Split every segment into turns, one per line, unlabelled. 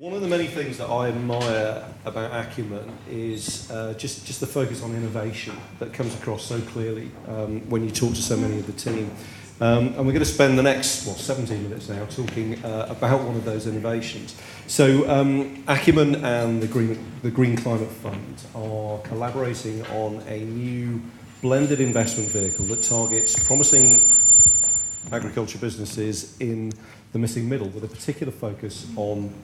One of the many things that I admire about Acumen is just the focus on innovation that comes across so clearly when you talk to so many of the team. And we're going to spend the next, 17 minutes now talking about one of those innovations. So Acumen and the Green Climate Fund are collaborating on a new blended investment vehicle that targets promising agriculture businesses in the missing middle with a particular focus on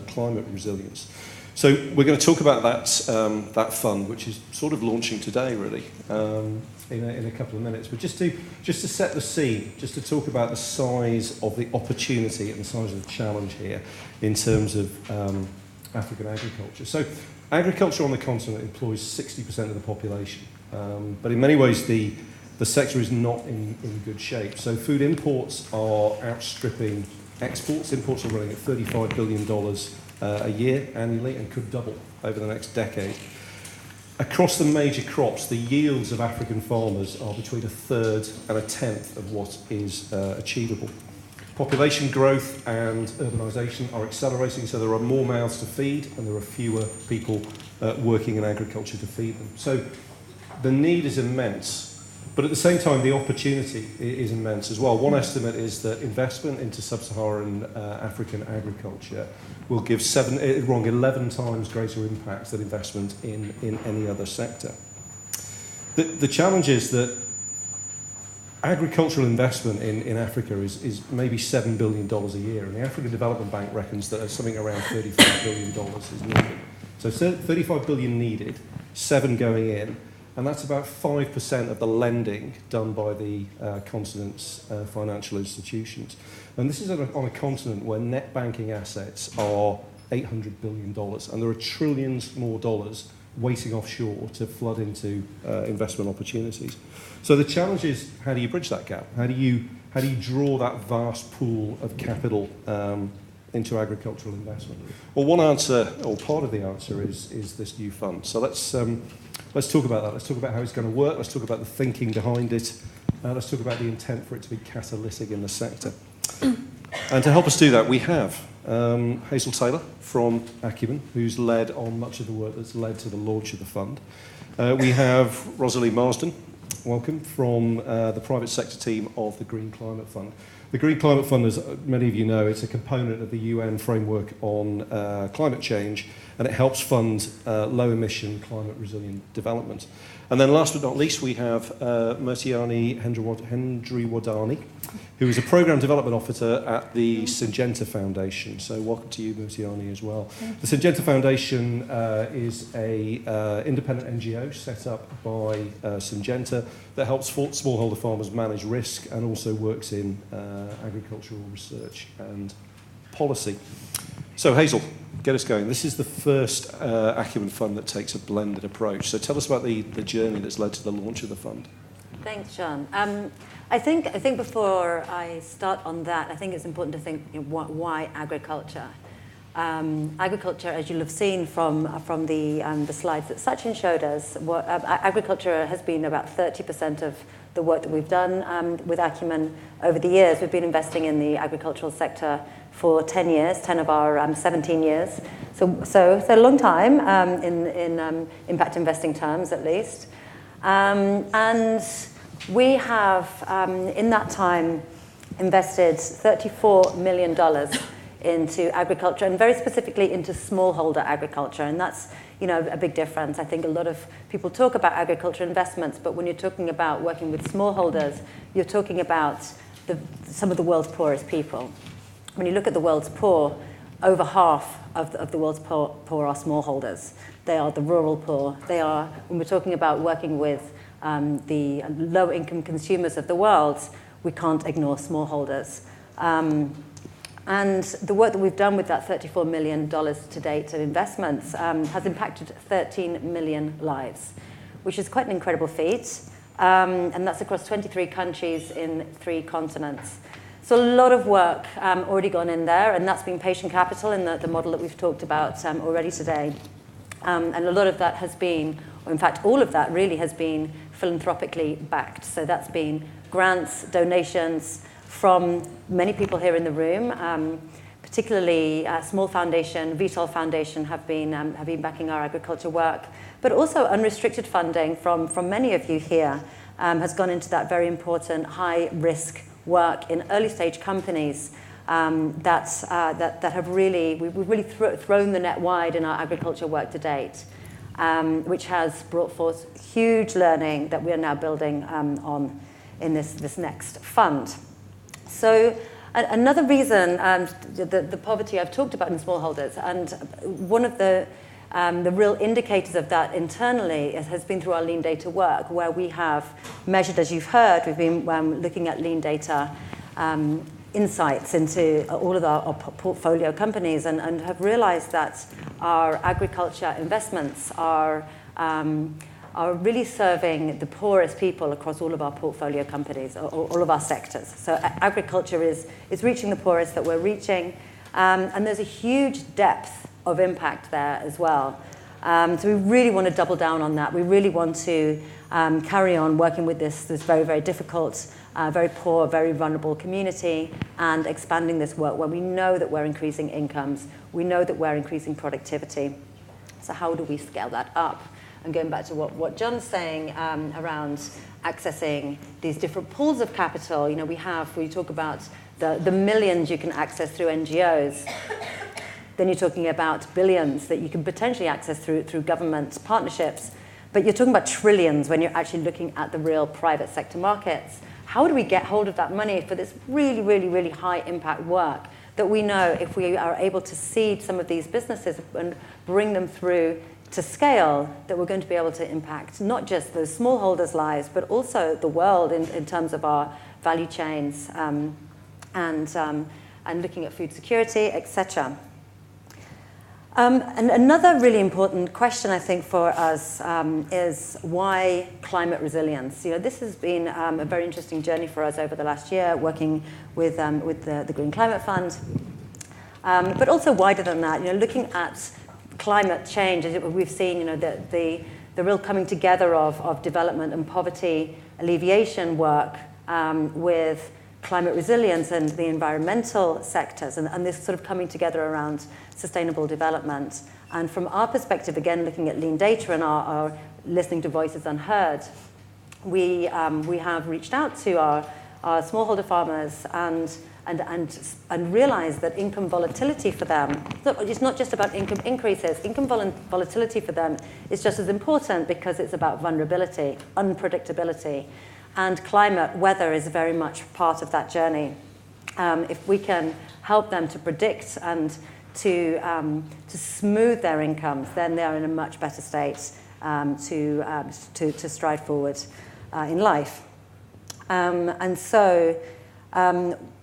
climate resilience. So we're going to talk about that fund, which is sort of launching today, really, in a couple of minutes. But just to set the scene, just to talk about the size of the opportunity and the size of the challenge here in terms of African agriculture. So agriculture on the continent employs 60% of the population, but in many ways the sector is not in good shape. So food imports are outstripping exports. Imports are running at $35 billion a year annually and could double over the next decade. Across the major crops, the yields of African farmers are between a third and a tenth of what is achievable. Population growth and urbanisation are accelerating, so there are more mouths to feed and there are fewer people working in agriculture to feed them. So the need is immense. But at the same time, the opportunity is immense as well. One estimate is that investment into sub-Saharan African agriculture will give 11 times greater impact than investment in any other sector. The challenge is that agricultural investment in Africa is maybe $7 billion a year, and the African Development Bank reckons that something around $35 billion is needed. So 35 billion needed, 7 going in, and that's about 5% of the lending done by the continent's financial institutions. And this is on a continent where net banking assets are $800 billion, and there are trillions more dollars waiting offshore to flood into investment opportunities. So the challenge is, how do you bridge that gap? How do you draw that vast pool of capital into agricultural investment? Well, one answer, or part of the answer, is this new fund. So let's talk about that. Let's talk about how it's going to work. Let's talk about the thinking behind it. Let's talk about the intent for it to be catalytic in the sector. And to help us do that, we have HAZEL Taylor from Acumen, who's led on much of the work that's led to the launch of the fund. We have ROSALIE MARSDEN, welcome, from the private sector team of the Green Climate Fund. The Green Climate Fund, as many of you know, it's a component of the UN framework on climate change, and it helps fund low-emission, climate-resilient development. And then last but not least, we have MURTIANI HENDRIWARDANI, who is a Programme Development Officer at the SYNGENTA Foundation. So welcome to you, MURTIANI, as well. The SYNGENTA Foundation is an independent NGO set up by SYNGENTA that helps smallholder farmers manage risk and also works in agricultural research and policy. So HAZEL, get us going. This is the first Acumen fund that takes a blended approach. So tell us about the journey that's led to the launch of the fund.
Thanks, John. I think before I start on that, I think it's important to think, why agriculture? Agriculture, as you'll have seen from the slides that Sachin showed us, agriculture has been about 30% of the work that we've done with Acumen over the years. We've been investing in the agricultural sector for 10 years, 10 of our 17 years. So a long time in impact investing terms, at least. And we have, in that time, invested $34 million into agriculture, and very specifically into smallholder agriculture, and that's a big difference. I think a lot of people talk about agriculture investments, but when you're talking about working with smallholders, you're talking about some of the world's poorest people. When you look at the world's poor, over half of the world's poor are smallholders. They are the rural poor. They are, when we're talking about working with the low-income consumers of the world, we can't ignore smallholders. And the work that we've done with that $34 million to date of investments has impacted 13 million lives, which is quite an incredible feat. And that's across 23 countries in 3 continents. So a lot of work already gone in there, and that's been patient capital in the model that we've talked about already today. And a lot of that has been, or in fact all of that really has been philanthropically backed. So that's been grants, donations from many people here in the room, particularly Small Foundation, VTOL Foundation have been backing our agriculture work, but also unrestricted funding from many of you here has gone into that very important high-risk work in early-stage companies that have really, we've really thrown the net wide in our agriculture work to date, which has brought forth huge learning that we are now building on in this next fund. So another reason, the poverty I've talked about in smallholders, and one of the real indicators of that internally has been through our lean data work, where we have measured, as you've heard, we've been looking at lean data insights into all of our portfolio companies and have realized that our agriculture investments are really serving the poorest people across all of our portfolio companies, or all of our sectors. So agriculture is reaching the poorest that we're reaching, and there's a huge depth of impact there as well. So we really want to double down on that. We really want to carry on working with this very, very difficult, very poor, very vulnerable community, and expanding this work where we know that we're increasing incomes, we know that we're increasing productivity. So how do we scale that up? And going back to what Jon's saying around accessing these different pools of capital, we talk about the millions you can access through NGOs. Then you're talking about billions that you can potentially access through government partnerships. But you're talking about trillions when you're actually looking at the real private sector markets. How do we get hold of that money for this really, really, really high impact work that we know if we are able to seed some of these businesses and bring them through to scale, that we're going to be able to impact not just those smallholders' lives, but also the world in terms of our value chains and looking at food security, etc. And another really important question, I think, for us is why climate resilience? This has been a very interesting journey for us over the last year, working with the Green Climate Fund, but also wider than that. Looking at climate change, we've seen, the real coming together of development and poverty alleviation work with climate resilience and the environmental sectors, and this sort of coming together around sustainable development. And from our perspective, again, looking at lean data and our listening to voices unheard, we have reached out to our smallholder farmers and realized that income volatility for them, it's not just about income increases. Income volatility for them is just as important because it's about vulnerability, unpredictability. And climate weather is very much part of that journey. If we can help them to predict and to smooth their incomes, then they are in a much better state to stride forward in life. And so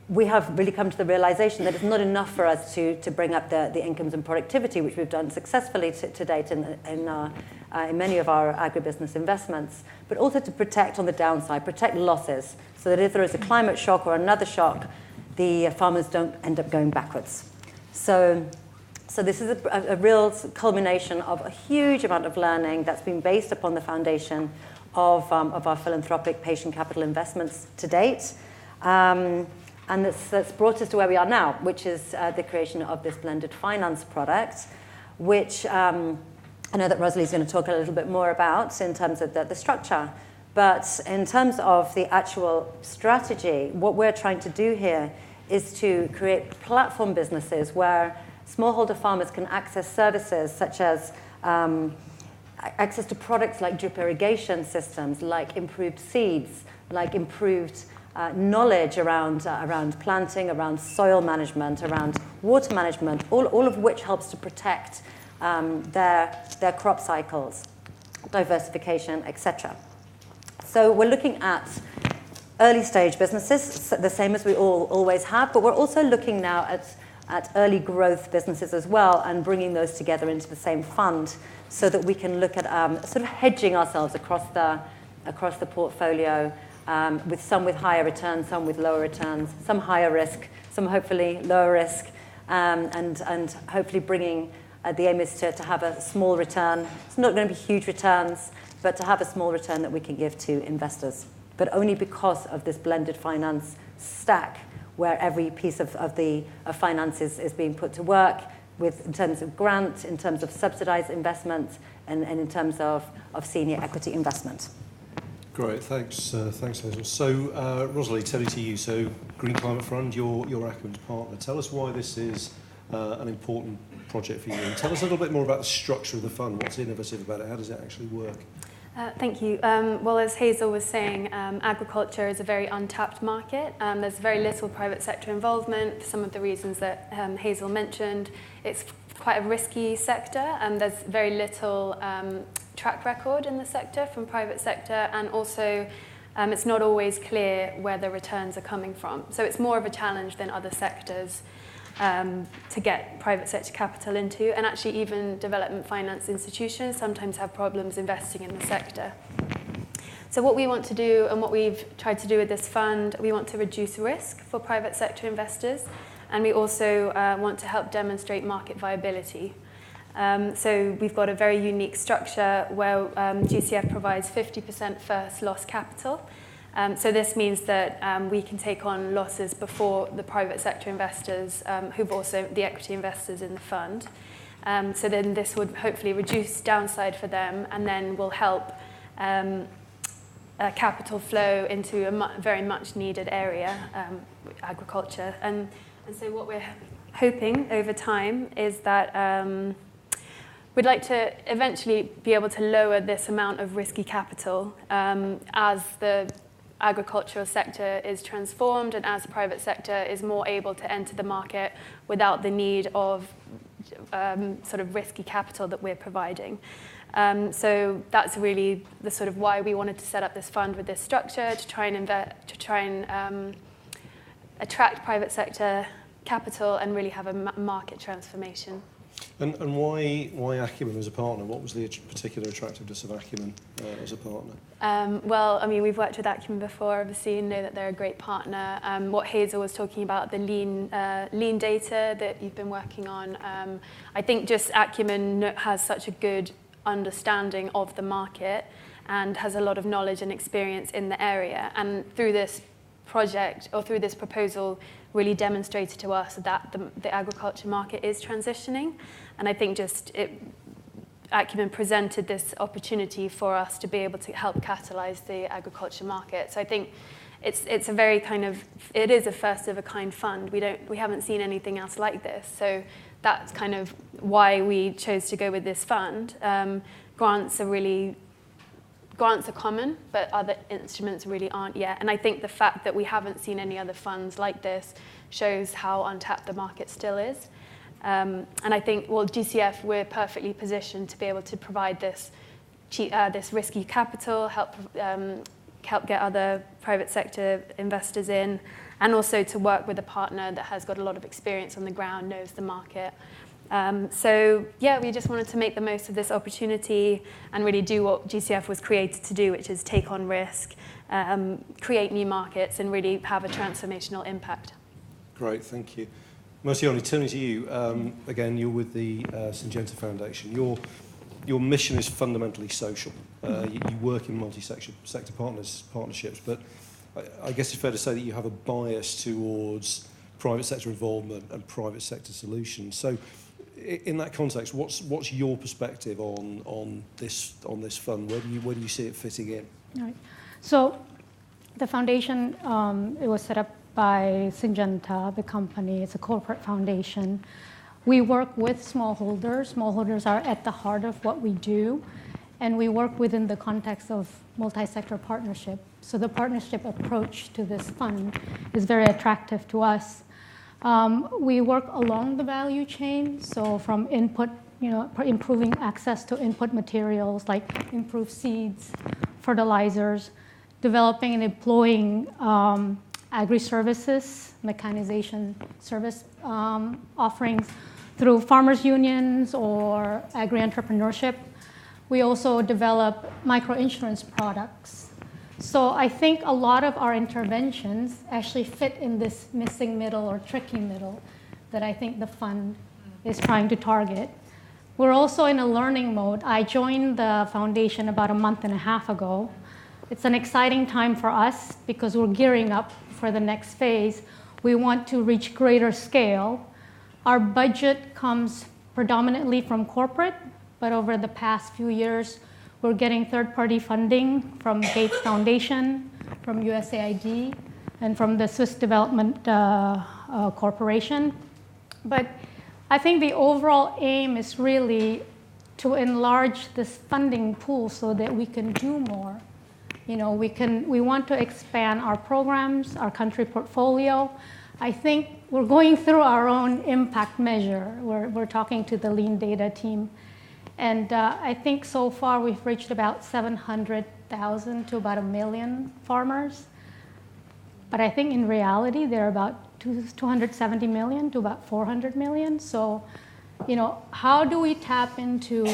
we have really come to the realization that it's not enough for us to bring up the incomes and productivity, which we've done successfully to date in many of our agribusiness investments, but also to protect on the downside, protect losses, so that if there is a climate shock or another shock, the farmers don't end up going backwards. So this is a real culmination of a huge amount of learning that's been based upon the foundation of our philanthropic patient capital investments to date. And that's brought us to where we are now, which is the creation of this blended finance product, which I know that Rosalie's going to talk a little bit more about in terms of the structure. But in terms of the actual strategy, what we're trying to do here is to create platform businesses where smallholder farmers can access services such as access to products like drip irrigation systems, like improved seeds, like improved knowledge around planting, around soil management, around water management, all of which helps to protect their crop cycles, diversification, etc. So we're looking at early stage businesses, the same as we always have, but we're also looking now at early growth businesses as well and bringing those together into the same fund so that we can look at sort of hedging ourselves across the portfolio, with some with higher returns, some with lower returns, some higher risk, some hopefully lower risk, and hopefully bringing, the aim is to have a small return. It's not going to be huge returns, but to have a small return that we can give to investors. But only because of this blended finance stack, where every piece of finance is being put to work, in terms of grant, in terms of subsidised investment, and in terms of senior equity investment.
Great, thanks, Hazel. So, Rosalie, turning to you. So, Green Climate Fund, your Acumen's partner. Tell us why this is an important project for you. And tell us a little bit more about the structure of the fund. What's innovative about it? How does it actually work?
Thank you. Well, as Hazel was saying, agriculture is a very untapped market. There's very little private sector involvement for some of the reasons that Hazel mentioned. It's quite a risky sector, and there's very little track record in the sector from private sector, and also it's not always clear where the returns are coming from. So it's more of a challenge than other sectors to get private sector capital into, and actually even development finance institutions sometimes have problems investing in the sector. So what we want to do, and what we've tried to do with this fund, we want to reduce risk for private sector investors, and we also want to help demonstrate market viability. So we've got a very unique structure where GCF provides 50% first loss capital. So this means that we can take on losses before the private sector investors, who've also the equity investors in the fund. So then this would hopefully reduce downside for them, and then will help capital flow into a very much needed area, agriculture. And so what we're hoping over time is that we'd like to eventually be able to lower this amount of risky capital as the agricultural sector is transformed and as the private sector is more able to enter the market without the need of sort of risky capital that we're providing. So that's really the sort of why we wanted to set up this fund with this structure, to try and attract private sector capital and really have a market transformation.
And why Acumen as a partner? What was the particular attractiveness of Acumen as a partner?
Well, I mean, we've worked with Acumen before, obviously, and know that they're a great partner. What Hazel was talking about, the lean data that you've been working on, I think just Acumen has such a good understanding of the market and has a lot of knowledge and experience in the area. And through this project, or through this proposal, really demonstrated to us that the agriculture market is transitioning. And I think Acumen presented this opportunity for us to be able to help catalyze the agriculture market. So I think it's a very it is a first of a kind fund. We haven't seen anything else like this. So that's kind of why we chose to go with this fund. Grants are common, but other instruments really aren't yet. And I think the fact that we haven't seen any other funds like this shows how untapped the market still is. And I think, well, GCF, we're perfectly positioned to be able to provide this risky capital, help get other private sector investors in, and also to work with a partner that has got a lot of experience on the ground, knows the market. So yeah, we just wanted to make the most of this opportunity and really do what GCF was created to do, which is take on risk, create new markets, and really have a transformational impact. Great,
thank you. Murtiani, turning to you, again, you're with the Syngenta Foundation. Your mission is fundamentally social. You work in multi-sector partnerships, but I guess it's fair to say that you have a bias towards private sector involvement and private sector solutions. So in that context, what's your perspective on this fund? Where do you see it fitting in?
All right. So the foundation, it was set up by Syngenta, the company. It's a corporate foundation. We work with smallholders. Smallholders are at the heart of what we do, and we work within the context of multi-sector partnership. So the partnership approach to this fund is very attractive to us. We work along the value chain, so from input, improving access to input materials like improved seeds, fertilizers, developing and deploying agri-services, mechanization service offerings through farmers' unions or agri-entrepreneurship. We also develop micro-insurance products. So I think a lot of our interventions actually fit in this missing middle or tricky middle that I think the fund is trying to target. We're also in a learning mode. I joined the foundation about a month and a half ago. It's an exciting time for us because we're gearing up for the next phase We want to reach greater scale. Our budget comes predominantly from corporate, but over the past few years, we're getting third-party funding from Gates Foundation, from USAID, and from the Swiss Development Corporation. But I think the overall aim is really to enlarge this funding pool so that we can do more. You know, we want to expand our programs, our country portfolio. I think we're going through our own impact measure. We're talking to the lean data team. And I think so far we've reached about 700,000 to about 1 million farmers. But I think in reality, they're about 270 million to about 400 million. So, you know, how do we tap into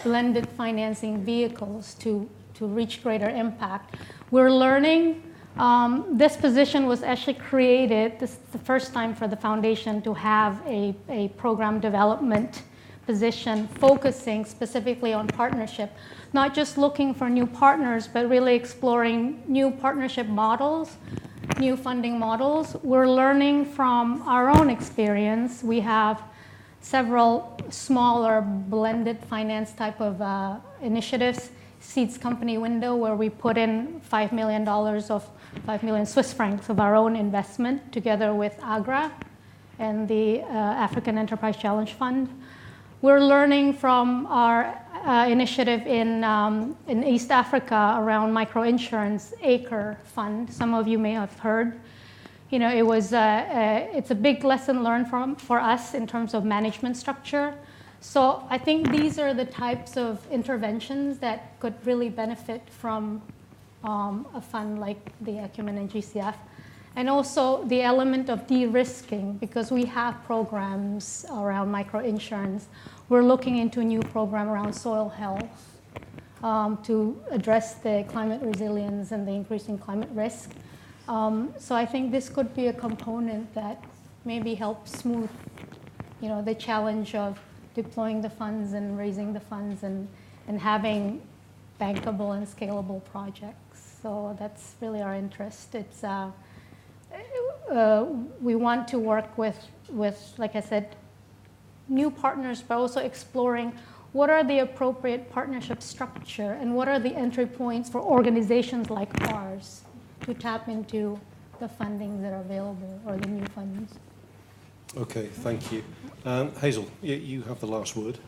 blended financing vehicles to reach greater impact? We're learning. This position was actually created, this is the first time for the foundation to have a program development position focusing specifically on partnership, not just looking for new partners, but really exploring new partnership models, new funding models. We're learning from our own experience. We have several smaller blended finance type of initiatives, Seeds Company Window, where we put in $5 million of 5 million Swiss francs of our own investment together with AGRA and the African Enterprise Challenge Fund. We're learning from our initiative in East Africa around microinsurance, ACRE Fund. Some of you may have heard. You know, it's a big lesson learned for us in terms of management structure. So I think these are the types of interventions that could really benefit from a fund like the Acumen and GCF. And also the element of de-risking, because we have programs around microinsurance. We're looking into a new program around soil health to address the climate resilience and the increasing climate risk. So I think this could be a component that maybe helps smooth, you know, the challenge of deploying the funds and raising the funds and having bankable and scalable projects. So that's really our interest. It's we want to work with, like I said, new partners, but also exploring what are the appropriate partnership structure and what are the entry points for organizations like ours to tap into the funding that are available or the new funds.
Okay, thank you. Hazel, you have the last word.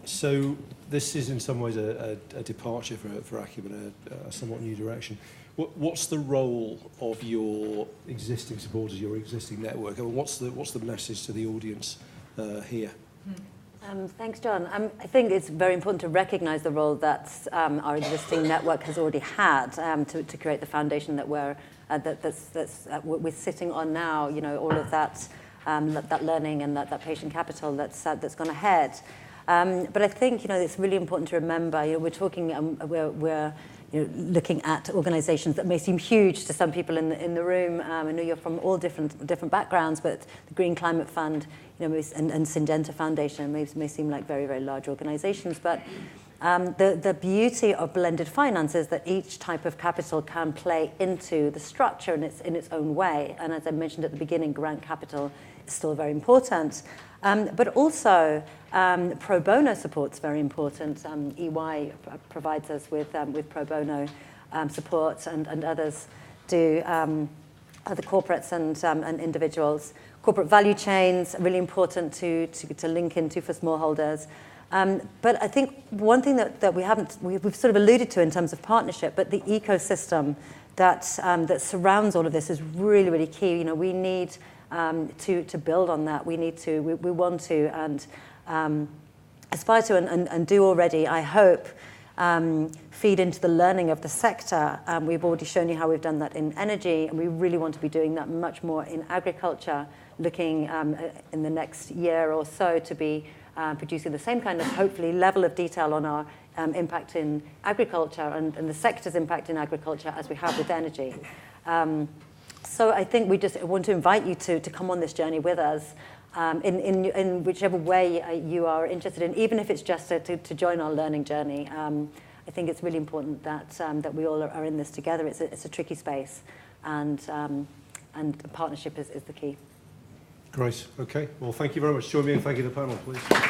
So this is in some ways a departure for Acumen, a somewhat new direction. What's the role of your existing supporters, your existing network? I mean, what's the message to the audience here?
Thanks, John. I think it's very important to recognise the role that our existing network has already had to create the foundation that we're sitting on now. You know, all of that that learning and that patient capital that's gone ahead. But I think, you know, it's really important to remember. You know, we're talking we're you know, looking at organisations that may seem huge to some people in the room. I know you're from all different backgrounds, but the Green Climate Fund, you know, and Syngenta Foundation may seem like very, very large organisations. But the beauty of blended finance is that each type of capital can play into the structure in its own way. And as I mentioned at the beginning, grant capital is still very important. But also, pro bono support's very important. EY provides us with pro bono support, and others do, other corporates and individuals. Corporate value chains are really important to link into for smallholders. But I think one thing that we've sort of alluded to in terms of partnership, but the ecosystem that surrounds all of this is really, really key. You know, we need to build on that. We want to and aspire to and do already, I hope, feed into the learning of the sector. We've already shown you how we've done that in energy, and we really want to be doing that much more in agriculture, looking in the next year or so to be producing the same kind of, hopefully, level of detail on our impact in agriculture and the sector's impact in agriculture as we have with energy. So I think we just want to invite you to come on this journey with us in whichever way you are interested in, even if it's just to join our learning journey. I think it's really important that we all are in this together. It's a tricky space, and and partnership is the key.
Great. Okay. Well, thank you very much. Join me in thanking the panel, please.